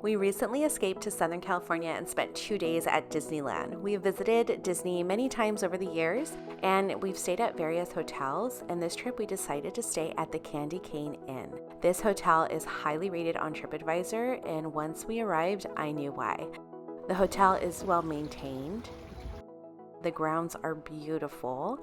We recently escaped to Southern California and spent 2 days at Disneyland. We have visited Disney many times over the years, and we've stayed at various hotels, and this trip we decided to stay at the Candy Cane Inn. This hotel is highly rated on TripAdvisor, and once we arrived, I knew why. The hotel is well maintained. The grounds are beautiful.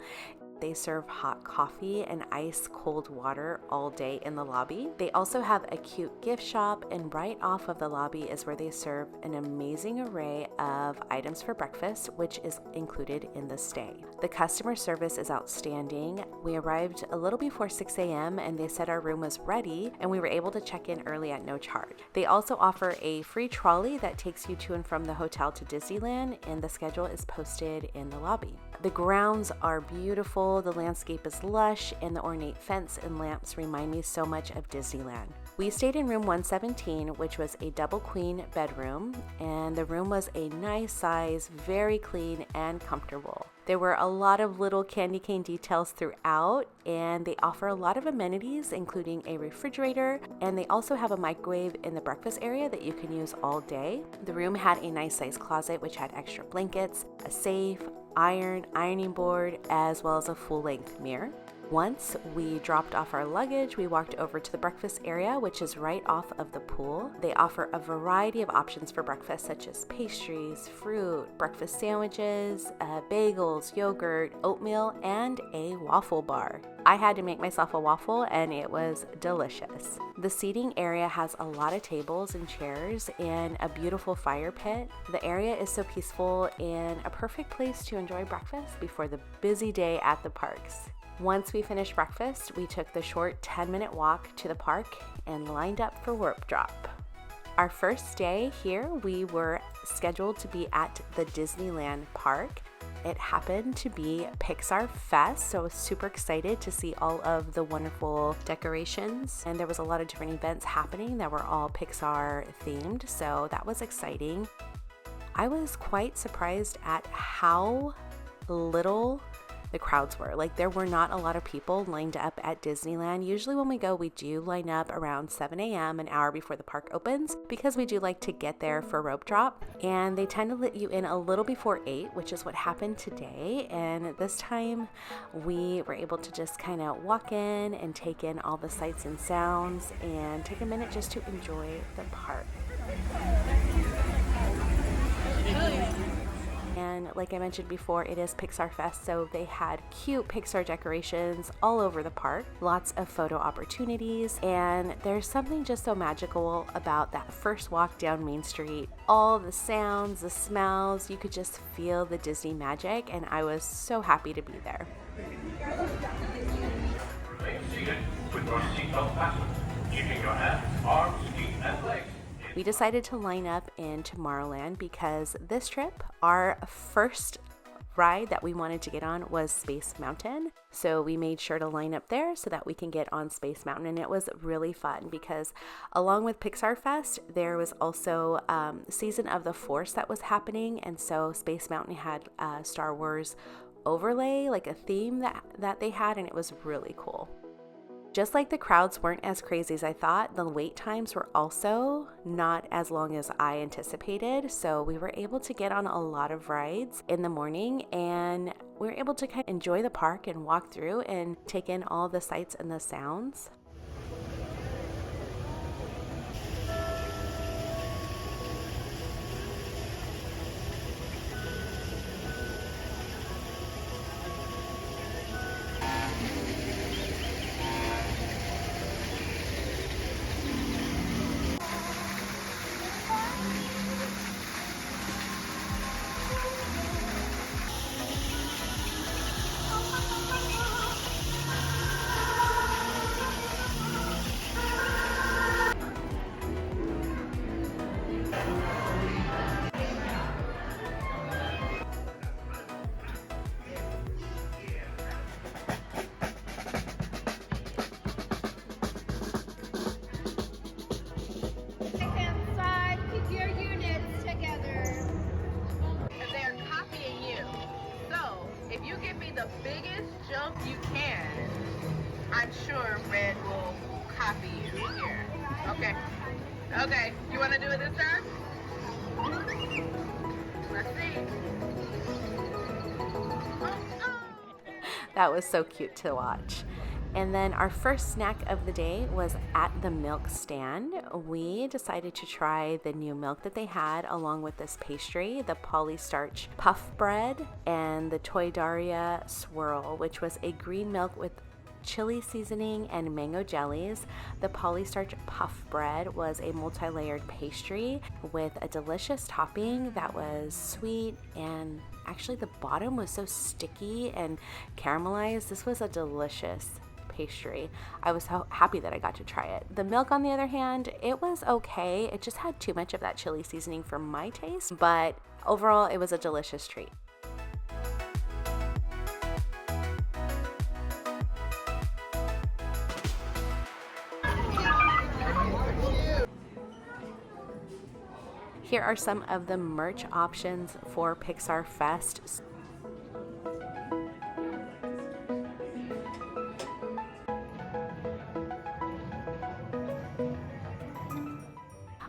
They serve hot coffee and ice cold water all day in the lobby. They also have a cute gift shop, and right off of the lobby is where they serve an amazing array of items for breakfast, which is included in the stay. The customer service is outstanding. We arrived a little before 6 a.m. and they said our room was ready, and we were able to check in early at no charge. They also offer a free trolley that takes you to and from the hotel to Disneyland, and the schedule is posted in the lobby. The grounds are beautiful, the landscape is lush, and the ornate fence and lamps remind me so much of Disneyland. We stayed in room 117, which was a double queen bedroom, and the room was a nice size, very clean and comfortable. There were a lot of little candy cane details throughout, and they offer a lot of amenities, including a refrigerator, and they also have a microwave in the breakfast area that you can use all day. The room had a nice size closet, which had extra blankets, a safe, ironing board, as well as a full-length mirror. Once we dropped off our luggage, we walked over to the breakfast area, which is right off of the pool. They offer a variety of options for breakfast, such as pastries, fruit, breakfast sandwiches, bagels, yogurt, oatmeal, and a waffle bar. I had to make myself a waffle, and it was delicious. The seating area has a lot of tables and chairs and a beautiful fire pit. The area is so peaceful and a perfect place to enjoy breakfast before the busy day at the parks. Once we finished breakfast, we took the short 10-minute walk to the park and lined up for Warp Drop. Our first day here, we were scheduled to be at the Disneyland park. It happened to be Pixar Fest, so I was super excited to see all of the wonderful decorations, and there was a lot of different events happening that were all Pixar themed, so that was exciting. I was quite surprised at how little the crowds were. Like, there were not a lot of people lined up at Disneyland. Usually when we go, we do line up around 7 a.m., an hour before the park opens, because we do like to get there for rope drop. And they tend to let you in a little before 8, which is what happened today. And this time we were able to just kind of walk in and take in all the sights and sounds and take a minute just to enjoy the park. And like I mentioned before, it is Pixar Fest, so they had cute Pixar decorations all over the park, lots of photo opportunities, and there's something just so magical about that first walk down Main Street. All the sounds, the smells, you could just feel the Disney magic, and I was so happy to be there. Remain seated with your seatbelt fastened, keeping your hands, arms, feet, and legs. We decided to line up in Tomorrowland because this trip, our first ride that we wanted to get on was Space Mountain. So we made sure to line up there so that we can get on Space Mountain. And it was really fun because along with Pixar Fest, there was also Season of the Force that was happening. And so Space Mountain had a Star Wars overlay, like a theme that they had, and it was really cool. Just like the crowds weren't as crazy as I thought, the wait times were also not as long as I anticipated. So we were able to get on a lot of rides in the morning, and we were able to kind of enjoy the park and walk through and take in all the sights and the sounds. jump you can, I'm sure Red will copy you here. Okay. Okay, you want to do it this time? Let's see. That was so cute to watch. And then our first snack of the day was at the milk stand. We decided to try the new milk that they had along with this pastry, the polystarch puff bread and the Toy Daria swirl, which was a green milk with chili seasoning and mango jellies. The polystarch puff bread was a multi-layered pastry with a delicious topping that was sweet, and actually the bottom was so sticky and caramelized. This was a delicious pastry. I was so happy that I got to try it. The milk, on the other hand, it was okay. It just had too much of that chili seasoning for my taste, but overall it was a delicious treat. Here are some of the merch options for Pixar Fest.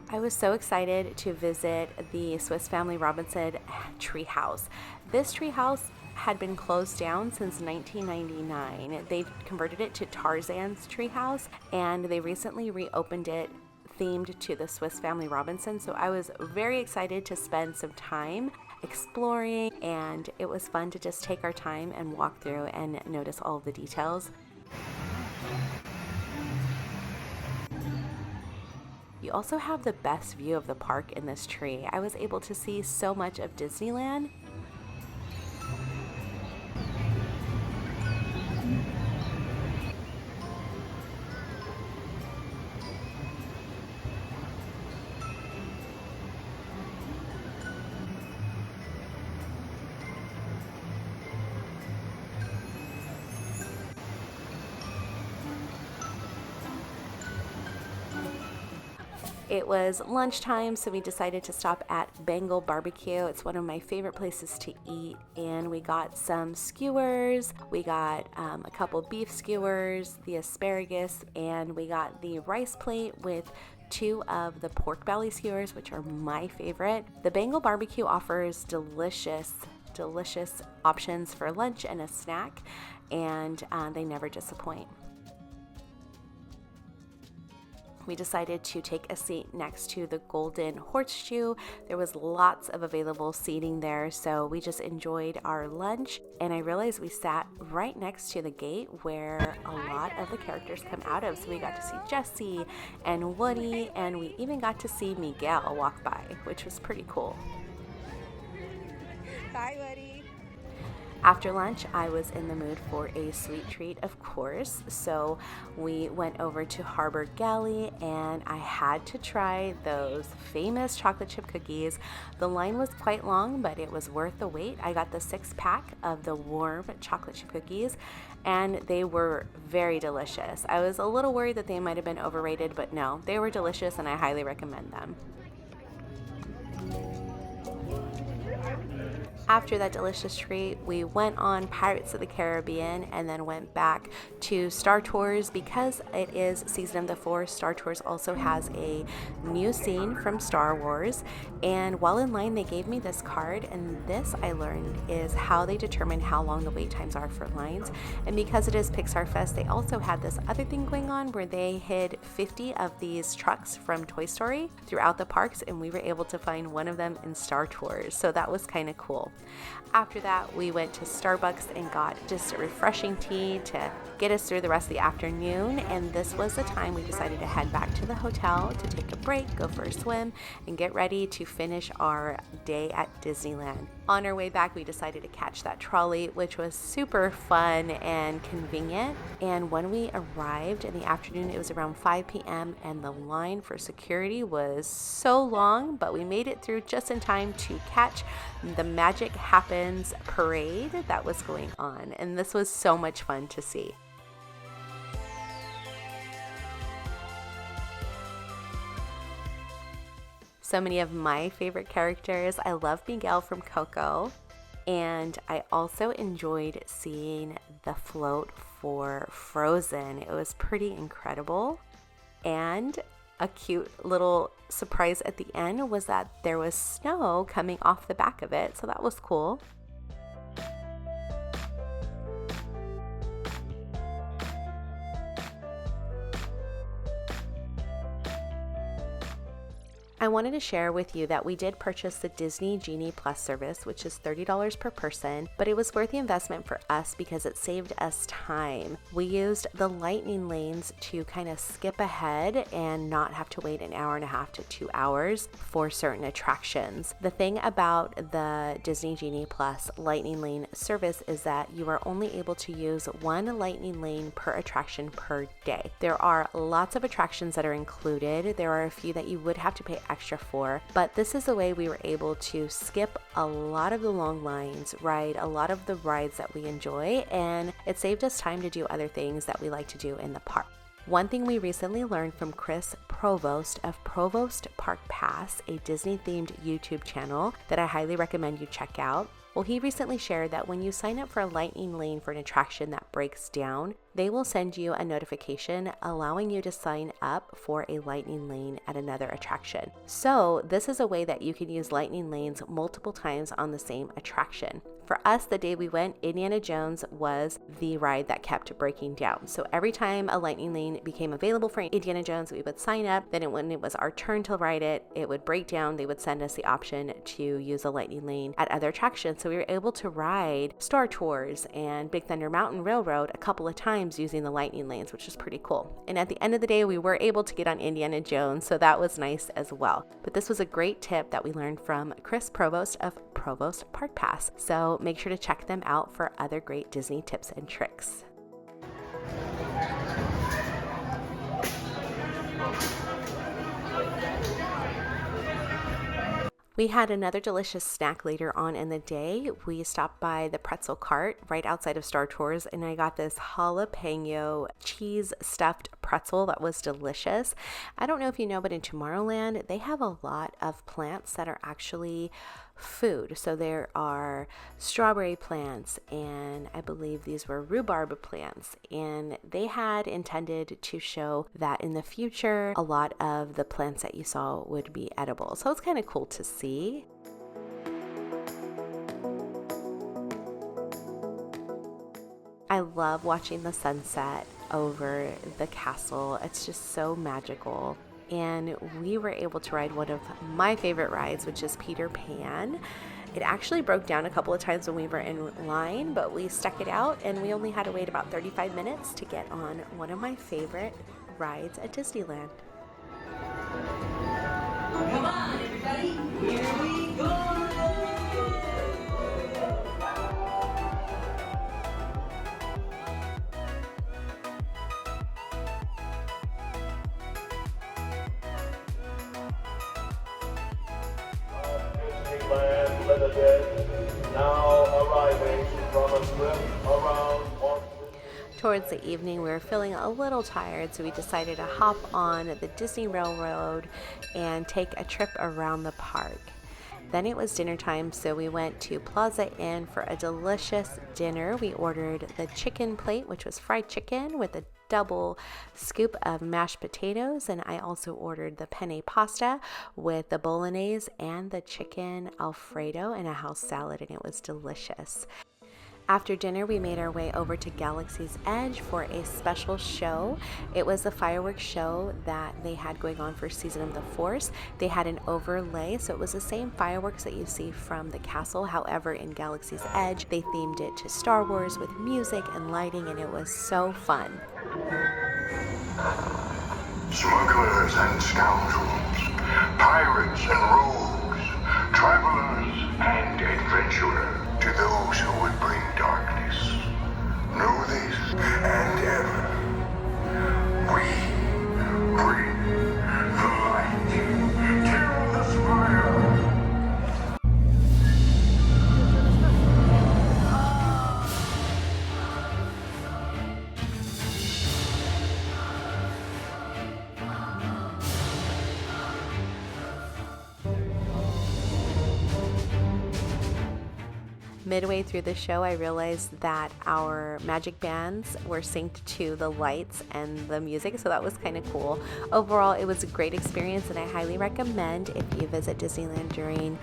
I was so excited to visit the Swiss Family Robinson Treehouse. This treehouse had been closed down since 1999. They converted it to Tarzan's Treehouse, and they recently reopened it themed to the Swiss Family Robinson. So I was very excited to spend some time exploring, and it was fun to just take our time and walk through and notice all of the details. You also have the best view of the park in this tree. I was able to see so much of Disneyland. It was lunchtime, so we decided to stop at Bangal barbecue. It's one of my favorite places to eat, and we got some skewers. We got a couple beef skewers, the asparagus, and we got the rice plate with 2 of the pork belly skewers, which are my favorite. The Bangal barbecue offers delicious options for lunch and a snack, and they never disappoint. We decided to take a seat next to the Golden Horseshoe. There was lots of available seating there, so we just enjoyed our lunch. And I realized we sat right next to the gate where a lot of the characters come out of. So we got to see Jessie and Woody, and we even got to see Miguel walk by, which was pretty cool. Bye, Woody. After lunch, I was in the mood for a sweet treat, of course, so we went over to Harbour Galley, and I had to try those famous chocolate chip cookies. The line was quite long, but it was worth the wait. I got the 6-pack of the warm chocolate chip cookies, and they were very delicious. I was a little worried that they might have been overrated, but no, they were delicious, and I highly recommend them. After that delicious treat, we went on Pirates of the Caribbean and then went back to Star Tours. Because it is Season of the Force, Star Tours also has a new scene from Star Wars. And while in line, they gave me this card, and this, I learned, is how they determine how long the wait times are for lines. And because it is Pixar Fest, they also had this other thing going on where they hid 50 of these trucks from Toy Story throughout the parks, and we were able to find one of them in Star Tours. So that was kind of cool. After that, we went to Starbucks and got just a refreshing tea to get us through the rest of the afternoon. And this was the time we decided to head back to the hotel to take a break, go for a swim, and get ready to finish our day at Disneyland. On our way back, we decided to catch that trolley, which was super fun and convenient. And when we arrived in the afternoon, it was around 5 p.m. and the line for security was so long, but we made it through just in time to catch the Magic Happens parade that was going on. And this was so much fun to see. So many of my favorite characters. I love Miguel from Coco, and I also enjoyed seeing the float for Frozen. It was pretty incredible, and A cute little surprise at the end was that there was snow coming off the back of it, so that was cool. I wanted to share with you that we did purchase the Disney Genie Plus service, which is $30 per person, but it was worth the investment for us because it saved us time. We used the lightning lanes to kind of skip ahead and not have to wait an hour and a half to 2 hours for certain attractions. The thing about the Disney Genie Plus lightning lane service is that you are only able to use one lightning lane per attraction per day. There are lots of attractions that are included. There are a few that you would have to pay extra for, but this is the way we were able to skip a lot of the long lines, ride a lot of the rides that we enjoy, and it saved us time to do other things that we like to do in the park. One thing we recently learned from Chris Provost of Provost Park Pass, a Disney-themed YouTube channel that I highly recommend you check out. Well, he recently shared that when you sign up for a lightning lane for an attraction that breaks down, they will send you a notification allowing you to sign up for a lightning lane at another attraction. So this is a way that you can use lightning lanes multiple times on the same attraction. For us, the day we went, Indiana Jones was the ride that kept breaking down. So every time a lightning lane became available for Indiana Jones, we would sign up. Then when it was our turn to ride it, it would break down. They would send us the option to use a lightning lane at other attractions. So we were able to ride Star Tours and Big Thunder Mountain Railroad a couple of times using the lightning lanes, which is pretty cool. And at the end of the day, we were able to get on Indiana Jones, so that was nice as well. But this was a great tip that we learned from Chris Provost of Provost Park Pass. So make sure to check them out for other great Disney tips and tricks. We had another delicious snack later on in the day. We stopped by the Pretzel cart right outside of Star Tours, and I got this jalapeno cheese stuffed pretzel that was delicious. I don't know if you know, but in Tomorrowland, they have a lot of plants that are actually food. So there are strawberry plants, and I believe these were rhubarb plants, and they had intended to show that in the future a lot of the plants that you saw would be edible. So it's kind of cool to see. I love watching the sunset over the castle. It's just so magical. And we were able to ride one of my favorite rides, which is Peter Pan. It actually broke down a couple of times when we were in line, but we stuck it out, and we only had to wait about 35 minutes to get on one of my favorite rides at Disneyland. Come on, everybody, here we go! Disneyland Limited, now arriving from a trip around Washington. Towards the evening, we were feeling a little tired, so we decided to hop on the Disney Railroad and take a trip around the park. Then it was dinner time, so we went to Plaza Inn for a delicious dinner. We ordered the chicken plate, which was fried chicken with a double scoop of mashed potatoes, and I also ordered the penne pasta with the bolognese and the chicken alfredo and a house salad, and it was delicious. After dinner, we made our way over to Galaxy's Edge for a special show. It was the fireworks show that they had going on for Season of the Force. They had an overlay, so it was the same fireworks that you see from the castle. However, in Galaxy's Edge, they themed it to Star Wars with music and lighting, and it was so fun. Smugglers and scoundrels, pirates and rogues, travelers and adventurers, to those who would bring darkness, know this and ever, we bring the light to the spire. midway through the show, I realized that our magic bands were synced to the lights and the music, so that was kind of cool. Overall, it was a great experience, and I highly recommend, if you visit Disneyland during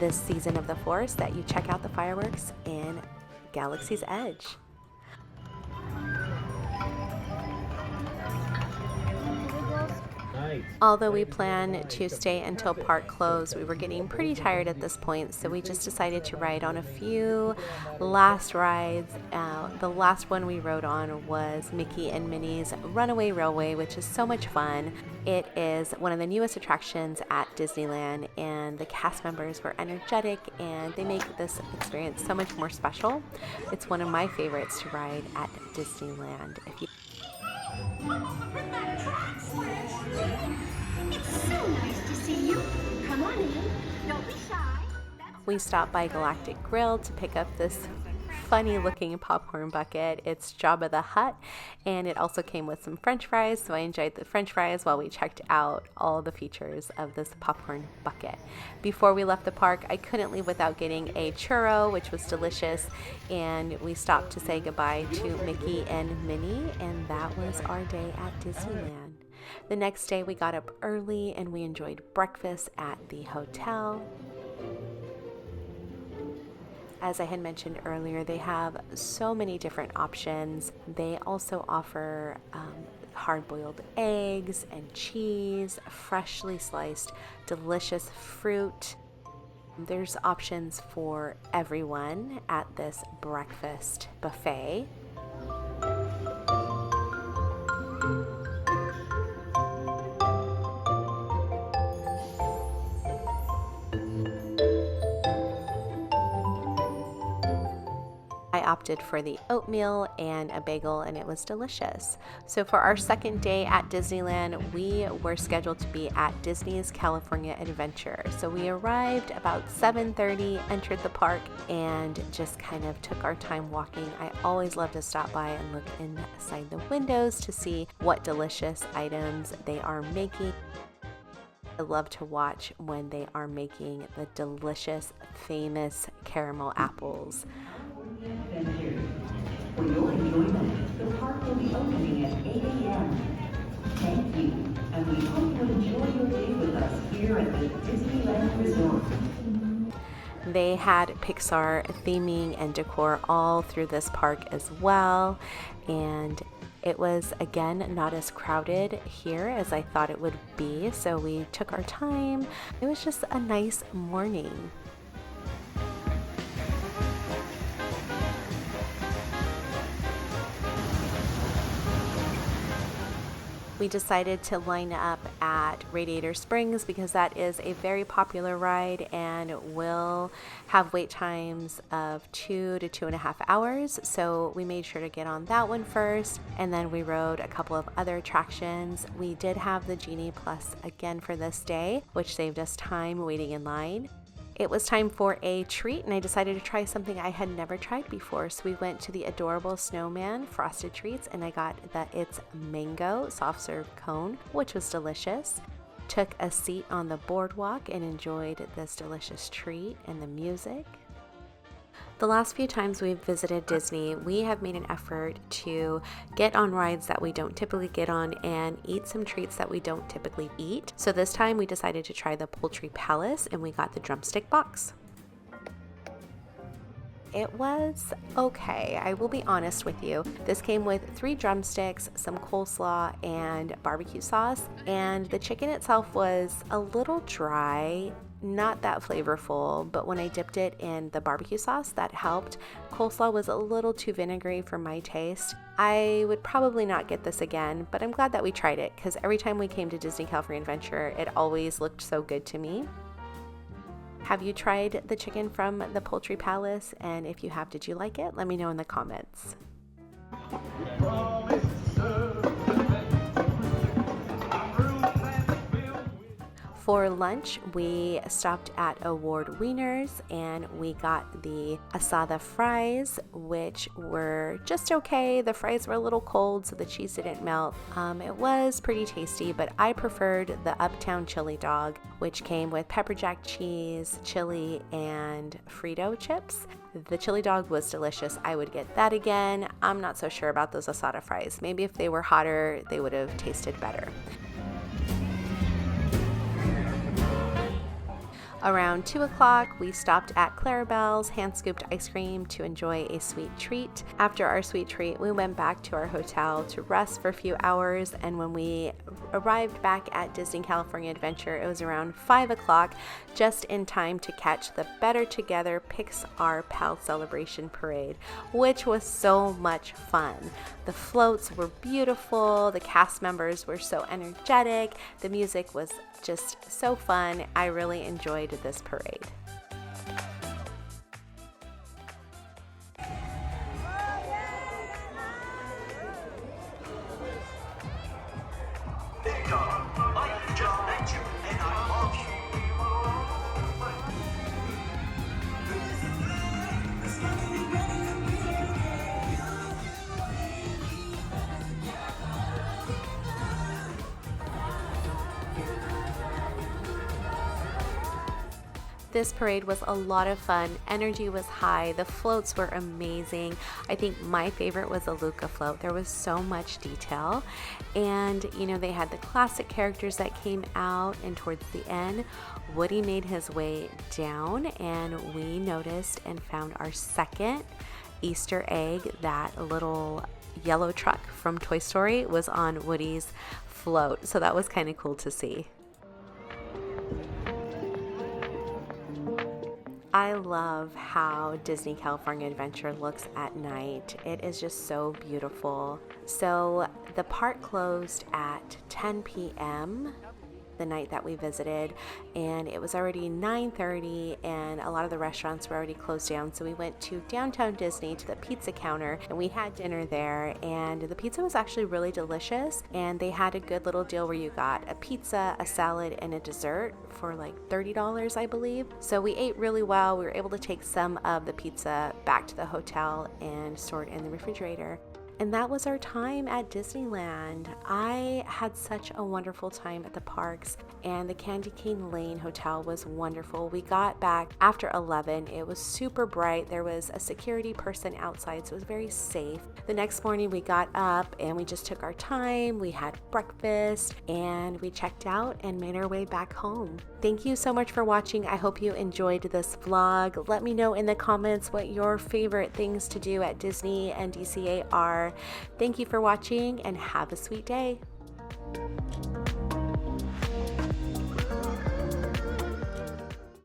this season of the Force, that you check out the fireworks in Galaxy's Edge. Although we planned to stay until park closed, we were getting pretty tired at this point, so we just decided to ride on a few last rides. The last one we rode on was Mickey and Minnie's Runaway Railway, which is so much fun. It is one of the newest attractions at Disneyland, and the cast members were energetic, and they make this experience so much more special. It's one of my favorites to ride at Disneyland. It's so nice to see you. Come on in. Don't be shy. We stopped by Galactic Grill to pick up this funny looking popcorn bucket. It's Jabba the Hutt, and it also came with some french fries, so I enjoyed the french fries while we checked out all the features of this popcorn bucket. Before we left the park, I couldn't leave without getting a churro, which was delicious, and we stopped to say goodbye to Mickey and Minnie, and that was our day at Disneyland. The next day we got up early and we enjoyed breakfast at the hotel. As I had mentioned earlier, they have so many different options. They also offer hard-boiled eggs and cheese, freshly sliced, delicious fruit. There's options for everyone at this breakfast buffet. I opted for the oatmeal and a bagel, and it was delicious. So for our second day at Disneyland, we were scheduled to be at Disney's California Adventure. So we arrived about 7:30, entered the park, and just kind of took our time walking. I always love to stop by and look inside the windows to see what delicious items they are making. I love to watch when they are making the delicious, famous caramel apples. Adventure. For your enjoyment, the park will be opening at 8 a.m. Thank you, and we hope you enjoy your day with us here at the Disneyland Resort. They had Pixar theming and decor all through this park as well, and it was, again, not as crowded here as I thought it would be, so we took our time. It was just a nice morning. We decided to line up at Radiator Springs because that is a very popular ride and will have wait times of 2 to 2.5 hours. So we made sure to get on that one first, and then we rode a couple of other attractions. We did have the Genie Plus again for this day, which saved us time waiting in line. It was time for a treat, and I decided to try something I had never tried before. So we went to the adorable Snowman frosted treats, and I got the It's Mango soft serve cone, which was delicious. Took a seat on the boardwalk and enjoyed this delicious treat and the music. The last few times we've visited Disney, we have made an effort to get on rides that we don't typically get on and eat some treats that we don't typically eat. So this time we decided to try the Poultry Palace, and we got the Drumstick box. It was okay, I will be honest with you. This came with 3 drumsticks, some coleslaw, and barbecue sauce, and the chicken itself was a little dry. Not that flavorful, but when I dipped it in the barbecue sauce, that helped. Coleslaw was a little too vinegary for my taste. I would probably not get this again, but I'm glad that we tried it because every time we came to Disney California Adventure, it always looked so good to me. Have you tried the chicken from the Poultry Palace? And if you have, did you like it? Let me know in the comments. For lunch, we stopped at Award Wieners and we got the asada fries, which were just okay. The fries were a little cold, so the cheese didn't melt. It was pretty tasty, but I preferred the Uptown chili dog, which came with pepper jack cheese, chili, and Frito chips. The chili dog was delicious. I would get that again. I'm not so sure about those asada fries. Maybe if they were hotter, they would have tasted better. Around 2 o'clock, we stopped at Clarabelle's hand-scooped ice cream to enjoy a sweet treat. After our sweet treat, we went back to our hotel to rest for a few hours, and when we arrived back at Disney California Adventure, it was around 5 o'clock, just in time to catch the Better Together Pixar Pal Celebration Parade, which was so much fun. The floats were beautiful, the cast members were so energetic, the music was just so fun. I really enjoyed this parade. This parade was a lot of fun. Energy was high. The floats were amazing. I think my favorite was the Luca float. There was so much detail. And, you know, they had the classic characters that came out, and towards the end, Woody made his way down, and we noticed and found our second Easter egg. That little yellow truck from Toy Story was on Woody's float. So that was kind of cool to see. I love how Disney California Adventure looks at night. It is just so beautiful. So the park closed at 10 p.m. the night that we visited, and it was already 9:30 and a lot of the restaurants were already closed down. So we went to downtown Disney to the pizza counter, and we had dinner there, and the pizza was actually really delicious, and they had a good little deal where you got a pizza, a salad, and a dessert for like $30, I believe. So we ate really well. We were able to take some of the pizza back to the hotel and store it in the refrigerator. And that was our time at Disneyland. I had such a wonderful time at the parks, and the Candy Cane Lane Hotel was wonderful. We got back after 11. It was super bright. There was a security person outside, so it was very safe. The next morning we got up and we just took our time. We had breakfast and we checked out and made our way back home. Thank you so much for watching. I hope you enjoyed this vlog. Let me know in the comments what your favorite things to do at Disney and DCA are. Thank you for watching, and have a sweet day.